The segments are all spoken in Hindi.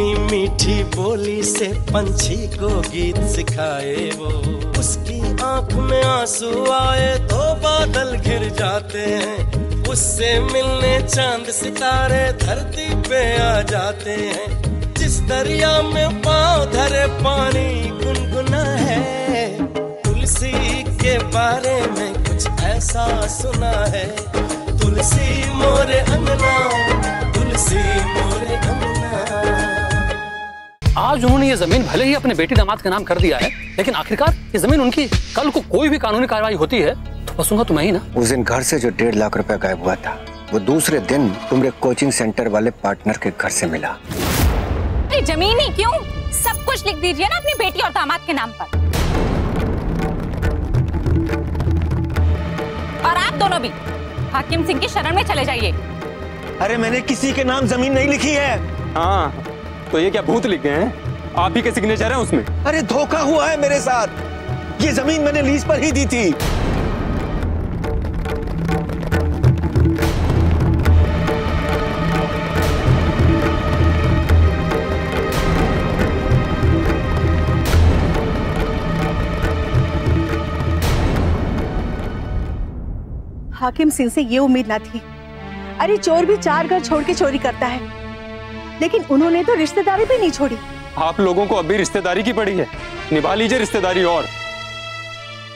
अपनी मीठी बोली से पंछी को गीत सिखाए वो। उसकी आंख में आंसू आए तो बादल घिर जाते हैं, उससे मिलने चांद सितारे धरती पे आ जाते हैं। जिस दरिया में पांव धरे पानी गुनगुना है, तुलसी के बारे में कुछ ऐसा सुना है। तुलसी मोरे अंगना, तुलसी मोरे अंगना। आज उन्होंने ये जमीन भले ही अपने बेटी दामाद के नाम कर दिया है, लेकिन आखिरकार ये जमीन उनकी। कल को कोई भी कानूनी कार्रवाई होती है तो बसूंगा तो मैं ही ना। उस दिन घर से जो 1.5 लाख रुपया गायब हुआ था, वो दूसरे दिन तुम्हारे कोचिंग सेंटर वाले पार्टनर के घर से मिला। जमीन ही क्यों, सब कुछ लिख दीजिए ना अपनी बेटी और दामाद के नाम पर। और आप दोनों भी हाकिम सिंह की शरण में चले जाइए। अरे मैंने किसी के नाम जमीन नहीं लिखी है। हाँ, तो ये क्या भूत लिख गए हैं? आप ही के सिग्नेचर हैं उसमें। अरे धोखा हुआ है मेरे साथ, ये जमीन मैंने लीज पर ही दी थी। हाकिम सिंह से ये उम्मीद ना थी। अरे चोर भी 4 घर छोड़ के चोरी करता है, लेकिन उन्होंने तो रिश्तेदारी भी नहीं छोड़ी। आप लोगों को अभी रिश्तेदारी की पड़ी है, निभा लीजिए रिश्तेदारी। और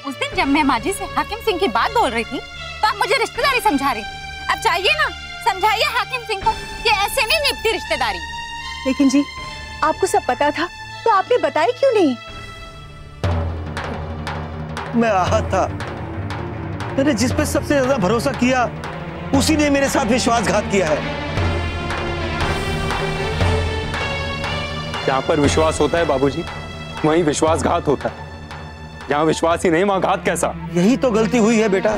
उस दिन जब मैं माजी से हाकिम सिंह की बात बोल रही थी तो आप मुझे रिश्तेदारी समझा रही। अब चाहिए ना, समझाइए हाकिम सिंह को कि ऐसे नहीं निभती रिश्तेदारी। लेकिन जी, आपको सब पता था तो आपने बताई क्यों नहीं? मैं आहत था। मैंने जिस पे सबसे ज्यादा भरोसा किया, उसी ने मेरे साथ विश्वासघात किया है। जहाँ पर विश्वास होता है बाबूजी, वहीं विश्वासघात होता है। जहाँ विश्वास ही नहीं, वहाँ घात कैसा? यही तो गलती हुई है बेटा।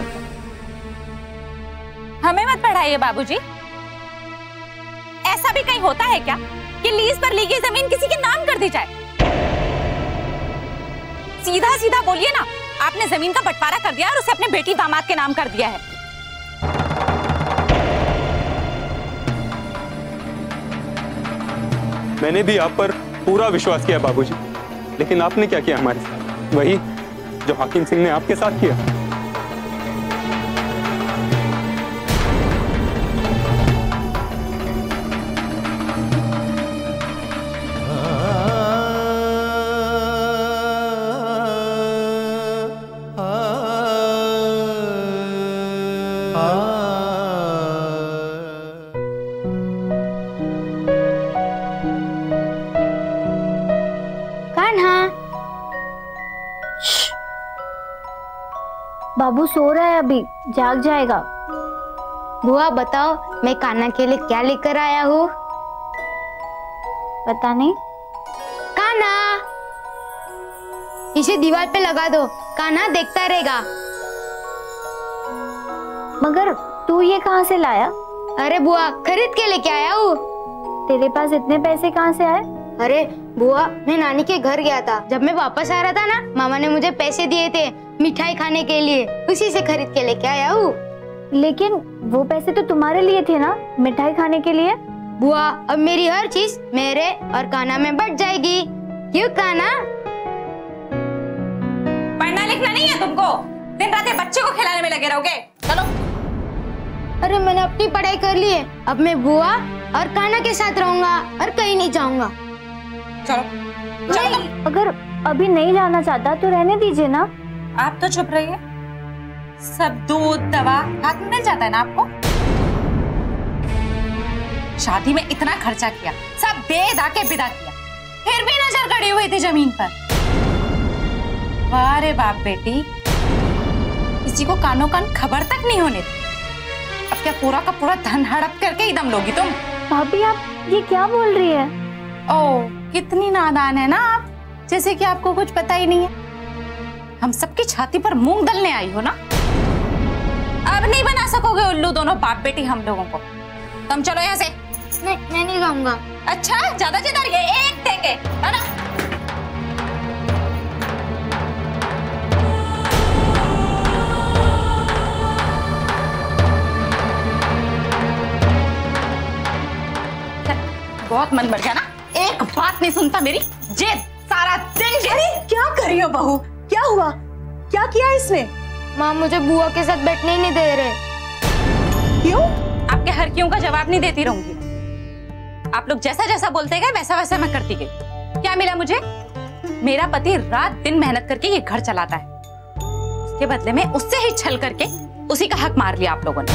हमें मत पढ़ाइए बाबूजी। ऐसा भी कहीं होता है क्या कि लीज पर ली गई जमीन किसी के नाम कर दी जाए? सीधा सीधा बोलिए ना, आपने जमीन का बंटवारा कर दिया और उसे अपने बेटी दामाद के नाम कर दिया है। मैंने भी आप पर पूरा विश्वास किया बाबूजी, लेकिन आपने क्या किया हमारे साथ? वही जो हाकिम सिंह ने आपके साथ किया। बाबू सो रहा है, अभी जाग जाएगा। बुआ बताओ, मैं कान्हा के लिए क्या लेकर आया हूँ? पता नहीं। कान्हा, इसे दीवार पे लगा दो, कान्हा देखता रहेगा। मगर तू ये कहाँ से लाया? अरे बुआ, खरीद के लेके आया हूँ। तेरे पास इतने पैसे कहाँ से आए? अरे बुआ, मैं नानी के घर गया था। जब मैं वापस आ रहा था ना, मामा ने मुझे पैसे दिए थे मिठाई खाने के लिए, उसी से खरीद के लेके आया हूँ। लेकिन वो पैसे तो तुम्हारे लिए थे ना, मिठाई खाने के लिए। बुआ, अब मेरी हर चीज मेरे और कान्हा में बट जाएगी। क्यों कान्हा? पढ़ना लिखना नहीं है तुमको? दिन रात बच्चे को खिलाने में लगे रहोगे। चलो। अरे मैंने अपनी पढ़ाई कर ली है, अब मैं बुआ और कान्हा के साथ रहूंगा और कहीं नहीं जाऊंगा। चलो चलो। अगर अभी नहीं जाना चाहता तो रहने दीजिए ना। आप तो चुप रहिए। सब दूध दवा हाथ में मिल जाता है ना आपको। शादी में इतना खर्चा किया, सब बेदा के विदा किया, फिर भी नजर गड़ी हुई थी जमीन पर। वाह रे बाप बेटी, किसी को कानों कान खबर तक नहीं होने दी। अब क्या पूरा का पूरा धन हड़प करके ही दम लोगी तुम? भाभी आप ये क्या बोल रही है? ओह, कितनी नादान है ना आप, जैसे कि आपको कुछ पता ही नहीं है। हम सबकी छाती पर मूंग दलने आई हो ना। अब नहीं बना सकोगे उल्लू दोनों बाप बेटी हम लोगों को। तुम चलो यहाँ से। मैं नहीं जाऊंगा। अच्छा, ज्यादा जिद आ रही है, एक देंगे है ना। बहुत मन बढ़ गया ना, एक बात नहीं सुनता मेरी। जेद, सारा दिन जेद। अरे क्या कर रही हो बहू? क्या हुआ? क्या किया इसने? माँ मुझे बुआ के साथ बैठने ही नहीं दे रहे। क्यों? आपके हर क्यों का जवाब नहीं देती रहूंगी। आप लोग जैसा जैसा बोलते गए वैसा वैसा मैं करती गई। क्या मिला मुझे? मेरा पति रात दिन मेहनत करके ये घर चलाता है, उसके बदले में उससे ही छल करके उसी का हक मार लिया आप लोगों ने।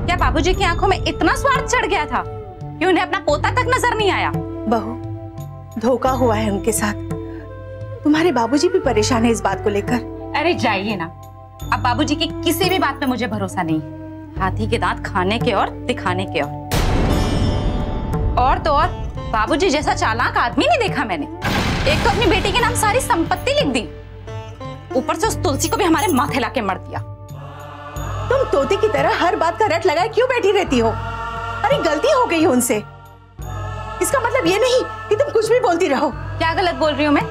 क्या बाबूजी की आंखों में इतना स्वार्थ चढ़ गया था कि उन्हें अपना पोता तक नजर नहीं आया? बहू, धोखा हुआ है उनके साथ। तुम्हारे बाबूजी भी परेशान है इस बात को लेकर। अरे जाइए ना, अब बाबूजी की किसी भी बात पे मुझे भरोसा नहीं है। हाथी के दांत खाने के और दिखाने के और तो और बाबूजी जैसा चालाक आदमी नहीं देखा मैंने। एक तो अपनी बेटी के नाम सारी संपत्ति लिख दी, ऊपर से उस तुलसी को भी हमारे माथे लाके मर दिया। तुम तोते की तरह हर बात का रट लगाए क्यों बैठी रहती हो? अरे गलती हो गई है उनसे, इसका मतलब ये नहीं कि तुम कुछ भी बोलती रहो। क्या गलत बोल रही हूँ मैं?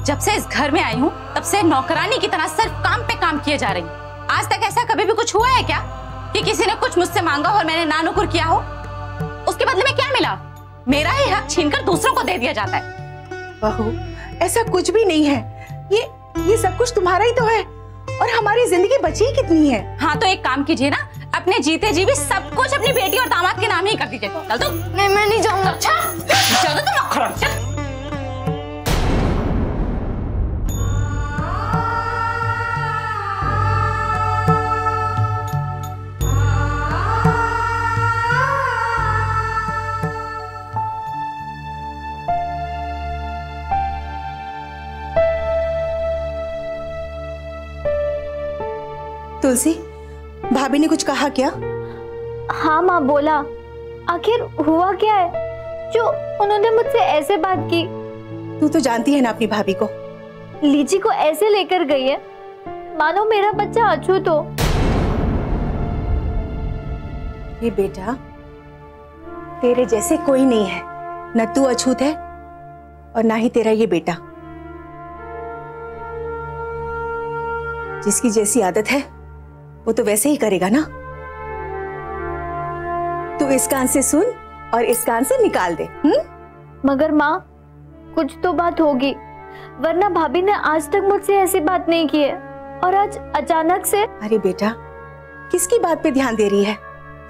जब से इस घर में आई हूँ तब से नौकरानी की तरह सिर्फ काम पे काम किए जा रही हूँ। आज तक ऐसा कभी भी कुछ हुआ है क्या कि किसी ने कुछ मुझसे मांगा और मैंने नानुकुर किया हो? उसके बदले में क्या मिला? मेरा ही हक छीनकर दूसरों को दे दिया जाता है। बहू, ऐसा कुछ भी नहीं है। ये सब कुछ तुम्हारा ही तो है और हमारी जिंदगी बची ही कितनी है। हाँ तो एक काम कीजिए ना, अपने जीते जी भी सब कुछ अपनी बेटी और दामाद के नाम ही कर दीजिए। चल तो। नहीं मैं नहीं जाऊंगा। अच्छा चलो तुम लोग खड़ो, चल। तुलसी, भाभी ने कुछ कहा क्या? हाँ माँ, बोला। आखिर हुआ क्या है जो उन्होंने मुझसे ऐसे बात की? तू तो जानती है ना अपनी भाभी को। लीची को ऐसे लेकर गई है मानो मेरा बच्चा अछूत हो। ये बेटा, तेरे जैसे कोई नहीं है। न तू अछूत है और ना ही तेरा ये बेटा। जिसकी जैसी आदत है वो तो वैसे ही करेगा ना। तू इस कान से सुन और इस कान से निकाल दे। मगर माँ, कुछ तो बात होगी, वरना भाभी ने आज तक मुझसे ऐसी बात नहीं की है और आज अचानक से। अरे बेटा, किसकी बात पे ध्यान दे रही है?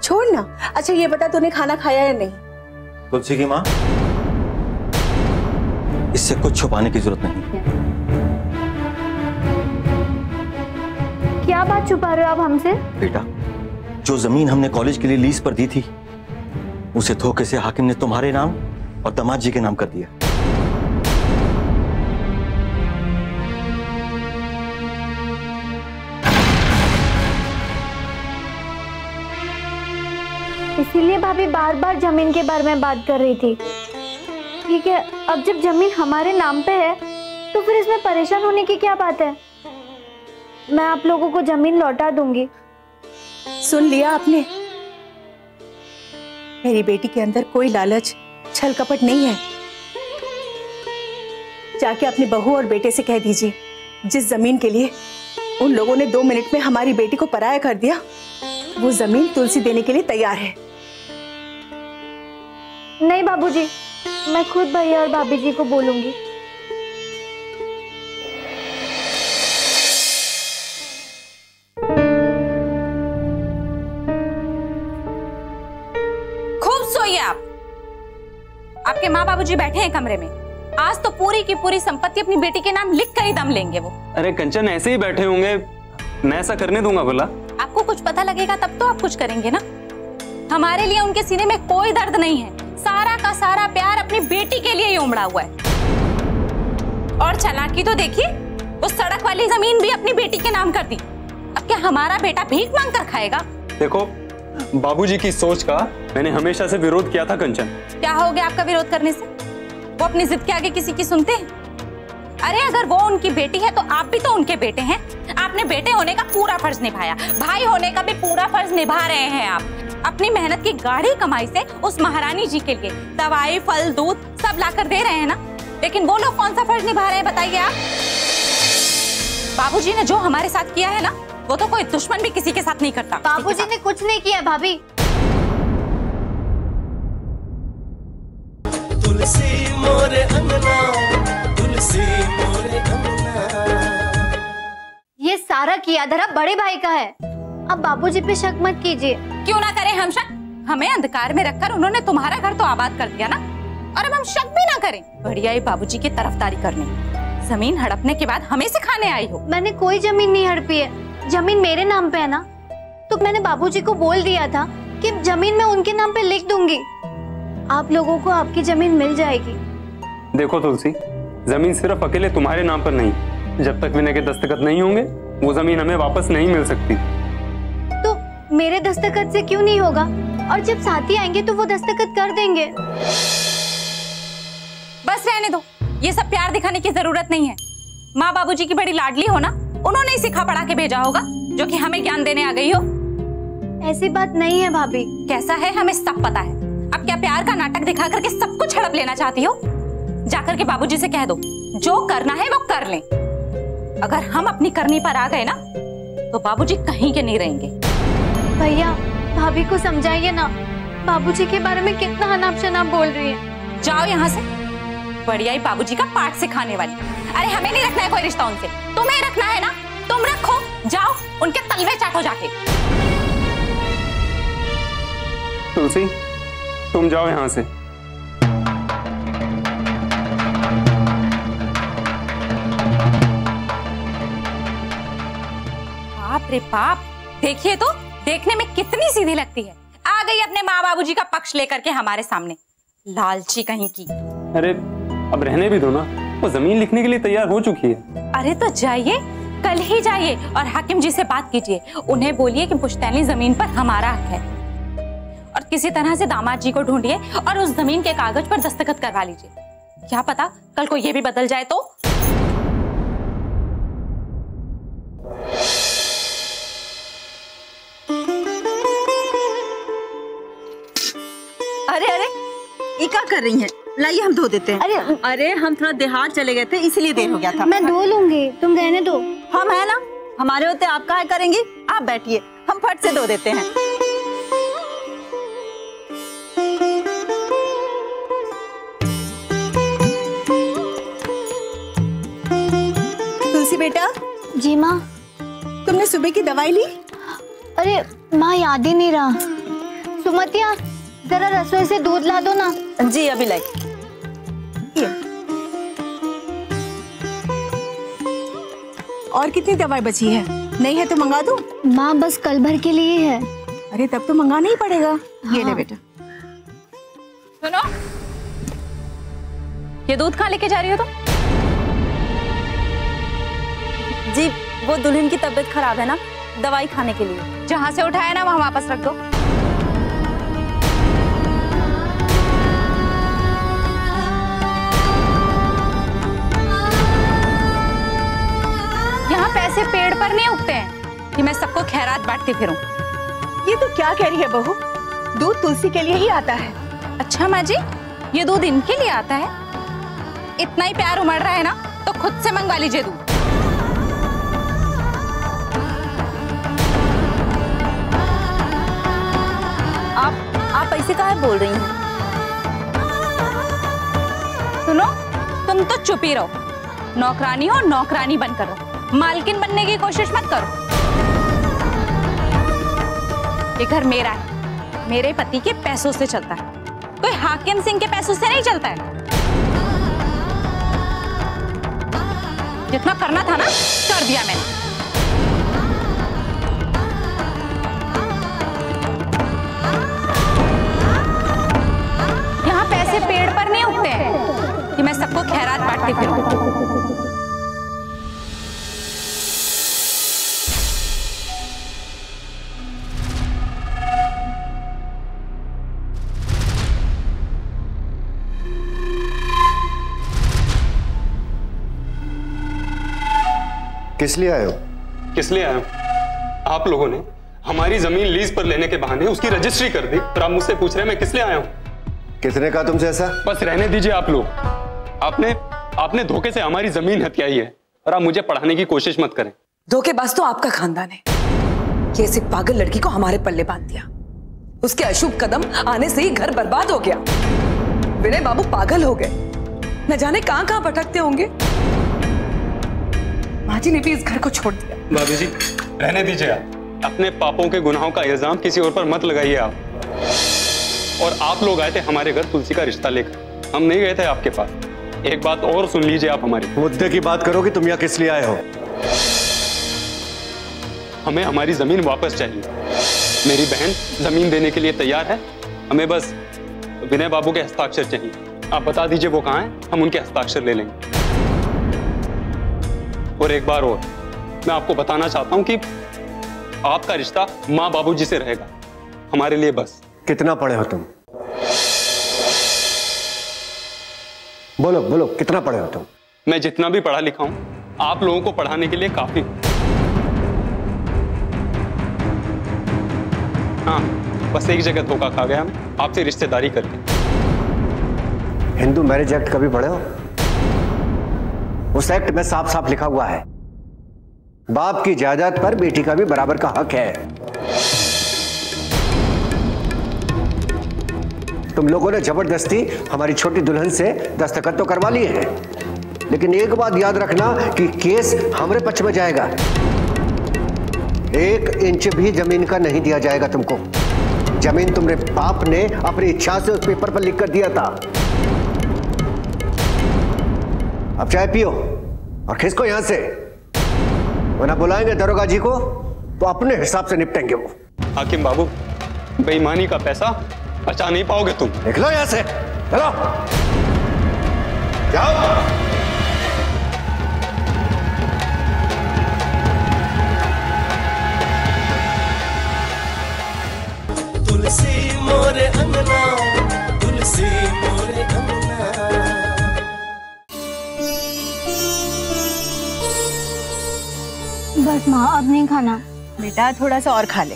छोड़ ना। अच्छा ये बता, तूने खाना खाया या नहीं? तुलसी की माँ, इससे कुछ छुपाने की जरूरत नहीं। क्या बात छुपा रहे हो आप हमसे? बेटा, जो जमीन हमने कॉलेज के लिए लीज पर दी थी उसे धोखे से हाकिम ने तुम्हारे नाम और दामाद जी के नाम कर दिया। इसीलिए भाभी बार बार जमीन के बारे में बात कर रही थी। ठीक है, अब जब जमीन हमारे नाम पे है तो फिर इसमें परेशान होने की क्या बात है? मैं आप लोगों को जमीन लौटा दूंगी। सुन लिया आपने? मेरी बेटी के अंदर कोई लालच, छल कपट नहीं है। जाके अपनी बहू और बेटे से कह दीजिए, जिस जमीन के लिए उन लोगों ने 2 मिनट में हमारी बेटी को पराया कर दिया, वो जमीन तुलसी देने के लिए तैयार है। नहीं बाबूजी, मैं खुद भैया और भाभी जी को बोलूंगी। खूब सोइए आप। आपके माँ बाबूजी बैठे हैं कमरे में। आज तो पूरी की पूरी संपत्ति अपनी बेटी के नाम लिख कर ही दम लेंगे वो। अरे कंचन, ऐसे ही बैठे होंगे, मैं ऐसा करने दूंगा बोला? आपको कुछ पता लगेगा तब तो आप कुछ करेंगे ना। हमारे लिए उनके सीने में कोई दर्द नहीं है। सारा का सारा प्यार अपनी बेटी के लिए ही उमड़ा हुआ है। और चालाकी तो देखिए, उस सड़क वाली जमीन भी अपनी बेटी के नाम कर दी। अब क्या हमारा बेटा भीख मांग कर खाएगा? देखो, बाबूजी की सोच का मैंने हमेशा से विरोध किया था कंचन। क्या हो गया आपका विरोध करने से? वो अपनी जिद के आगे किसी की सुनते हैं? अरे अगर वो उनकी बेटी है तो आप भी तो उनके बेटे हैं। आपने बेटे होने का पूरा फर्ज निभाया, भाई होने का भी पूरा फर्ज निभा रहे हैं आप। अपनी मेहनत की गाढ़ी कमाई से उस महारानी जी के लिए दवाई, फल, दूध सब लाकर दे रहे हैं ना। लेकिन वो लोग कौन सा फर्ज निभा रहे हैं बताइए आप? बाबूजी ने जो हमारे साथ किया है ना, वो तो कोई दुश्मन भी किसी के साथ नहीं करता। बाबूजी ने कुछ नहीं किया भाभी। तुलसी मोरे अंगना, तुलसी मोरे अंगना। ये सारा किया धरा बड़े भाई का है, अब बाबूजी पे शक मत कीजिए। क्यों ना करें हम शक? हमें अंधकार में रखकर उन्होंने तुम्हारा घर तो आबाद कर दिया ना, और अब हम शक भी ना करें। बढ़िया ही बाबूजी की तरफदारी करने, जमीन हड़पने के बाद हमें सिखाने आई हो। मैंने कोई जमीन नहीं हड़पी है, जमीन मेरे नाम पे है ना। तो मैंने बाबूजी को बोल दिया था कि जमीन मैं उनके नाम पे लिख दूंगी, आप लोगों को आपकी जमीन मिल जाएगी। देखो तुलसी, जमीन सिर्फ अकेले तुम्हारे नाम पर नहीं, जब तक विनय के दस्तखत नहीं होंगे वो जमीन हमें वापस नहीं मिल सकती। तो मेरे दस्तखत से क्यों नहीं होगा? और जब साथी आएंगे तो वो दस्तखत कर देंगे। बस रहने दो, ये सब प्यार दिखाने की जरूरत नहीं है। माँ बाबूजी की बड़ी लाडली हो ना, उन्होंने ही सिखा पढ़ा के भेजा होगा, जो कि हमें ज्ञान देने आ गई हो। ऐसी बात नहीं है भाभी। कैसा है हमें सब पता है। अब क्या प्यार का नाटक दिखा करके सब कुछ हड़प लेना चाहती हो? जाकर के बाबूजी से कह दो, जो करना है वो कर लें। अगर हम अपनी करनी पर आ गए ना, तो बाबूजी कहीं के नहीं रहेंगे। भैया भाभी को समझाइए ना, बाबूजी के बारे में कितना अनाप शनाप बोल रही है। जाओ यहाँ से, बढ़िया ही बाबूजी का पाठ सिखाने वाली। अरे हमें नहीं रखना है कोई रिश्ता उनसे, तुम्हें रखना है ना, तुम रखो। जाओ उनके तलवे चाटो जाके। तुलसी तुम जाओ यहाँ से। बाप रे बाप, देखिए तो, देखने में कितनी सीधी लगती है। आ गई अपने माँ बाबूजी का पक्ष लेकर के हमारे सामने, लालची कहीं की। अरे अब रहने भी दो ना, वो जमीन लिखने के लिए तैयार हो चुकी है। अरे तो जाइए, कल ही जाइए और हाकिम जी से बात कीजिए। उन्हें बोलिए कि पुश्तैनी जमीन पर हमारा हक है, और किसी तरह से दामाद जी को ढूंढिए और उस जमीन के कागज पर दस्तखत करवा लीजिए। क्या पता कल को ये भी बदल जाए तो। अरे अरे ये क्या कर रही हैं? लाइए हम धो देते हैं। अरे हम थोड़ा देहात चले गए थे, इसलिए देर हो गया था। मैं धो लूंगी, तुम रहने दो। हम है ना, हमारे होते आप काहे करेंगी? आप बैठिए, हम फट से धो देते हैं। तुलसी बेटा। जी माँ। तुमने सुबह की दवाई ली? अरे माँ याद ही नहीं रहा। सुमतिया जरा रसोई से दूध ला दो ना। जी अभी लाई। और कितनी दवाई बची है? नहीं है तो मंगा दूं? माँ बस कल भर के लिए है। अरे तब तो मंगाना ही पड़ेगा। हाँ। ये ले बेटा। सुनो, ये दूध कहाँ लेके जा रही हो तुम? जी वो दुल्हन की तबीयत खराब है ना, दवाई खाने के लिए। जहाँ से उठाया ना वहाँ वापस रख दो। यहाँ पैसे पेड़ पर नहीं उगते हैं कि मैं सबको खैरात बांटती फिरूं। ये तो क्या कह रही है बहू? दूध तुलसी के लिए ही आता है। अच्छा माँ जी, ये दूध इनके लिए आता है? इतना ही प्यार उमड़ रहा है ना, तो खुद से मंगवा लीजिए दूध। आप ऐसे काहे बोल रही हैं? सुनो, तुम तो चुप ही रहो। नौकरानी हो, नौकरानी बनकर रहो, मालकिन बनने की कोशिश मत करो। ये घर मेरा है, मेरे पति के पैसों से चलता है, कोई हाकिम सिंह के पैसों से नहीं चलता है। जितना करना था ना, कर दिया मैंने। यहाँ पैसे पेड़ पर नहीं उगते हैं कि मैं सबको खैरात बांटती फिरूं। किस लिए आए हो? किस लिए आया हूं? आप लोगों ने हमारी जमीन लीज पर लेने के बहाने उसकी रजिस्ट्री कर दी, और आप मुझसे पूछ रहे हैं मैं किस लिए आया हूं? कितने का तुमसे ऐसा? बस रहने दीजिए आप लोग। आपने धोखे से हमारी जमीन हथियाई है, और आप मुझे पढ़ाने की कोशिश मत करें। धोखेबाज तो आपका खानदान है। ये ऐसी पागल लड़की को हमारे पल्ले बांध दिया। उसके अशुभ कदम आने से ही घर बर्बाद हो गया। विनय बाबू पागल हो गए, न जाने कहां कहां भटकते होंगे। माँ जी ने भी इस घर को छोड़ दिया। भाभी जी रहने दीजिए, आप अपने पापों के गुनाहों का इल्जाम किसी और पर मत लगाइए आप। और आप लोग आए थे हमारे घर तुलसी का रिश्ता लेकर, हम नहीं गए थे आपके पास। एक बात और सुन लीजिए आप हमारी। मुद्दे की बात करो कि तुम यहाँ किस लिए आए हो? हमें हमारी जमीन वापस चाहिए। मेरी बहन जमीन देने के लिए तैयार है, हमें बस विनय बाबू के हस्ताक्षर चाहिए। आप बता दीजिए वो कहाँ हैं, हम उनके हस्ताक्षर ले लेंगे। और एक बार और मैं आपको बताना चाहता हूं कि आपका रिश्ता माँ बाबूजी से रहेगा, हमारे लिए बस। कितना पढ़े हो तुम? बोलो बोलो, कितना पढ़े हो तुम? मैं जितना भी पढ़ा लिखा हूं, आप लोगों को पढ़ाने के लिए काफी हूं। हाँ, बस एक जगह धोखा खा गया मैं आपसे रिश्तेदारी करके। हिंदू मैरिज एक्ट कभी पढ़े हो? उस एक्ट में साफ साफ लिखा हुआ है, बाप की जायदाद पर बेटी का भी बराबर का हक है। तुम लोगों ने जबरदस्ती हमारी छोटी दुल्हन से दस्तखत तो करवा लिए हैं, लेकिन एक बात याद रखना कि केस हमारे पक्ष में जाएगा। 1 इंच भी जमीन का नहीं दिया जाएगा तुमको। जमीन तुम्हारे बाप ने अपनी इच्छा से उस पेपर पर लिख कर दिया था। अब चाय पियो और खिसको यहां से, वरना बुलाएंगे दरोगा जी को तो अपने हिसाब से निपटेंगे वो। हाकिम बाबू, बेईमानी का पैसा बचा नहीं पाओगे तुम। निकलो यहां से, चलो जाओ। तुलसी मोरे अंगना, तुलसी मोरे अंगना। बस माँ, अब नहीं खाना। बेटा थोड़ा सा और खा ले।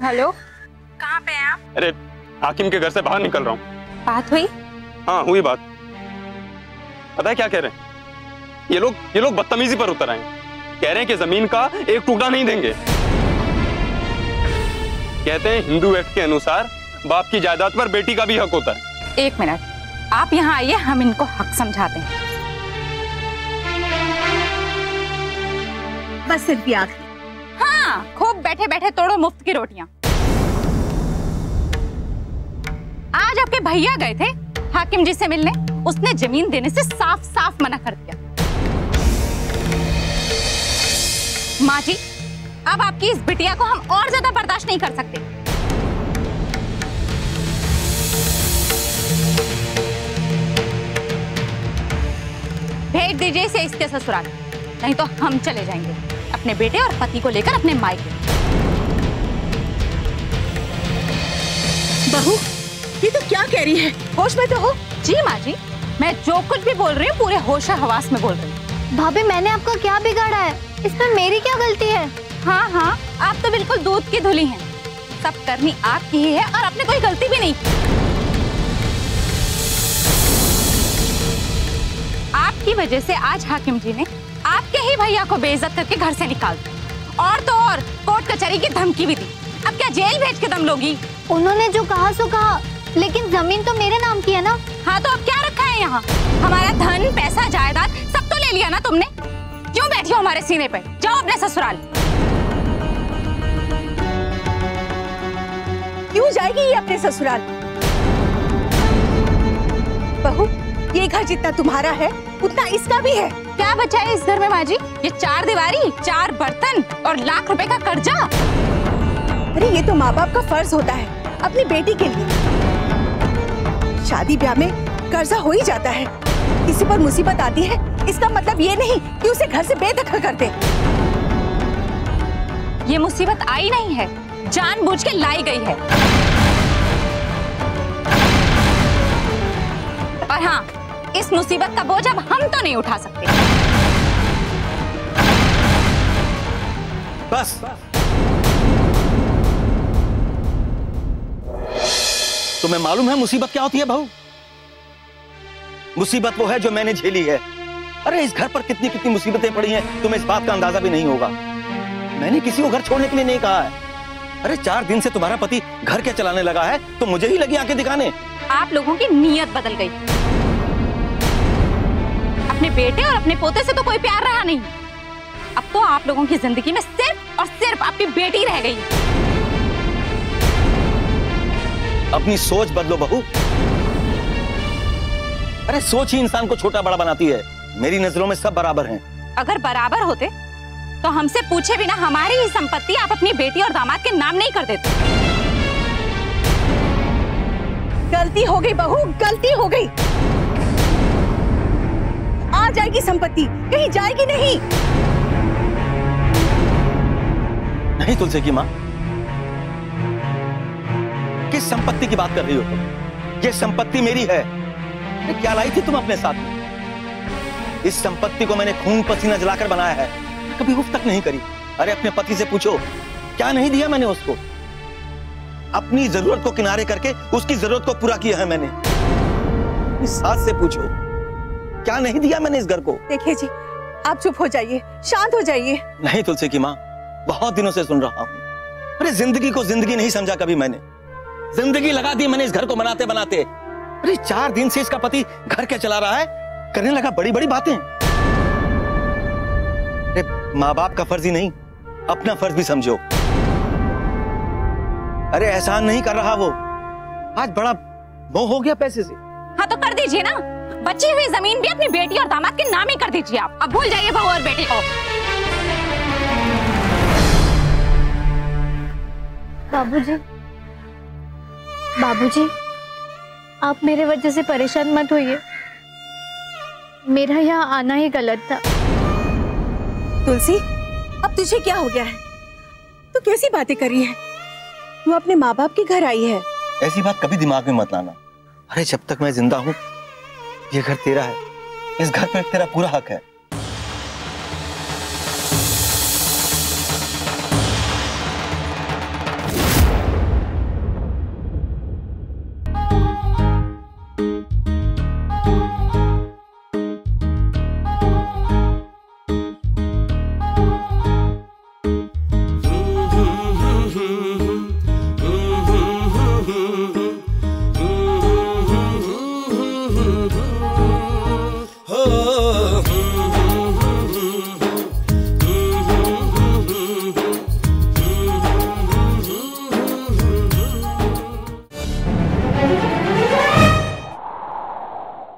हेलो, कहाँ पे हैं आप? अरे हाकिम के घर से बाहर निकल रहा हूँ। बात हुई? हाँ हुई बात। पता है क्या कह रहे हैं ये लोग बदतमीजी पर उतर आए। कह रहे हैं कि जमीन का एक टुकड़ा नहीं देंगे। कहते हैं हिंदू एक्ट के अनुसार बाप की जायदाद पर बेटी का भी हक होता है। 1 मिनट, आप यहाँ आइए, हम इनको हक समझाते हैं। बस सिर्फ भी आखिरी। हाँ, खूब बैठे बैठे तोड़ो मुफ्त की रोटियां। आज आपके भैया गए थे हाकिम जी से मिलने, उसने जमीन देने से साफ साफ मना कर दिया। माँ जी, अब आपकी इस बिटिया को हम और ज्यादा बर्दाश्त नहीं कर सकते। भेज दीजिए इसे इसके ससुराल, नहीं तो हम चले जाएंगे अपने बेटे और पति को लेकर अपने मायके। बहू, ये तो क्या कह रही है? होश में तो हो? जी माँ जी, मैं जो कुछ भी बोल रही हूँ पूरे होश और हवास में बोल रही हूँ। भाभी, मैंने आपका क्या बिगाड़ा है? इसमें मेरी क्या गलती है? हाँ हाँ, आप तो बिल्कुल दूध की धुली हैं। सब करनी आपकी ही है और आपने कोई गलती भी नहीं की। आपकी वजह से आज हाकिम जी ने आपके ही भैया को बेइज्जत करके घर से निकाल दिया, और तो और कोर्ट कचहरी की धमकी भी दी। अब क्या जेल भेज के दम लोगी? उन्होंने जो कहा सो कहा, लेकिन जमीन तो मेरे नाम की है ना। हाँ, तो अब क्या रखा है यहाँ? हमारा धन, पैसा, जायदाद सब तो ले लिया ना तुमने। क्यों बैठी हो हमारे सीने पे? जाओ अपने ससुराल। क्यों जाएगी ये अपने ससुराल? बहू, ये घर जितना तुम्हारा है उतना इसका भी है। क्या बचा है इस घर में माँ जी? ये 4 दीवारी, 4 बर्तन और लाख रुपए का कर्जा। अरे ये तो माँ बाप का फर्ज होता है अपनी बेटी के लिए। शादी ब्याह में कर्जा हो ही जाता है। किसी पर मुसीबत आती है, इसका मतलब ये नहीं कि उसे घर से बेदखल कर दे। ये मुसीबत आई नहीं है, जानबूझ के लाई गई है। और हाँ, इस मुसीबत का बोझ अब हम तो नहीं उठा सकते। बस तुम्हें मालूम है मुसीबत क्या होती है बहू? मुसीबत वो है जो मैंने झेली है। अरे इस घर पर कितनी कितनी मुसीबतें पड़ी हैं, तुम्हें इस बात का अंदाजा भी नहीं होगा। मैंने किसी को घर छोड़ने के लिए नहीं कहा है, अरे 4 दिन से तुम्हारा पति घर क्या चलाने लगा है तो मुझे ही लगी आंखें दिखाने। आप लोगों की नीयत बदल गई। अपने बेटे और अपने पोते से तो कोई प्यार रहा नहीं। अब तो आप लोगों की जिंदगी में सिर्फ और सिर्फ आपकी बेटी रह गई। अपनी सोच बदलो बहू। अरे सोच ही इंसान को छोटा बड़ा बनाती है। मेरी नजरों में सब बराबर हैं। अगर बराबर होते तो हमसे पूछे बिना हमारी ही संपत्ति आप अपनी बेटी और दामाद के नाम नहीं कर देते। गलती हो गई बहू, गलती हो गई। आ जाएगी संपत्ति, कहीं जाएगी नहीं। नहीं तुलसी की माँ, किस संपत्ति की बात कर रही हो तुम? ये संपत्ति मेरी है। क्या लाई थी तुम अपने साथ? इस संपत्ति को मैंने खून पसीना जलाकर बनाया है, कभी उफ तक नहीं करी। अरे अपने पति से पूछो, क्या नहीं दिया मैंने उसको? अपनी जरूरत को किनारे करके उसकी जरूरत को पूरा किया है मैंने। इस सास से पूछो, क्या नहीं दिया मैंने इस घर को? देखिए जी, आप चुप हो जाइए, शांत हो जाइए। नहीं तुलसी की माँ, बहुत दिनों से सुन रहा हूँ। अरे जिंदगी को जिंदगी नहीं समझा कभी मैंने। जिंदगी लगा दी मैंने इस घर को बनाते बनाते। अरे 4 दिन से इसका पति घर क्या चला रहा है, करने लगा बड़ी बड़ी बातें। अरे माँ बाप का फर्ज ही नहीं, अपना फर्ज भी समझो। अरे एहसान नहीं कर रहा वो, आज बड़ा मोह हो गया पैसे से। हाँ तो कर दीजिए ना, बची हुई जमीन भी अपनी बेटी और दामाद के नाम ही कर दीजिए आप। अब भूल जाइए बहू और बेटी को। बाबूजी, बाबूजी, आप मेरे वजह से परेशान मत होइए। मेरा यहाँ आना ही गलत था। तुलसी, अब तुझे क्या हो गया है? तू कैसी बातें कर रही है? तू अपने माँ बाप के घर आई है। ऐसी बात कभी दिमाग में मत लाना। अरे जब तक मैं जिंदा हूँ ये घर तेरा है, इस घर पर तेरा पूरा हक है।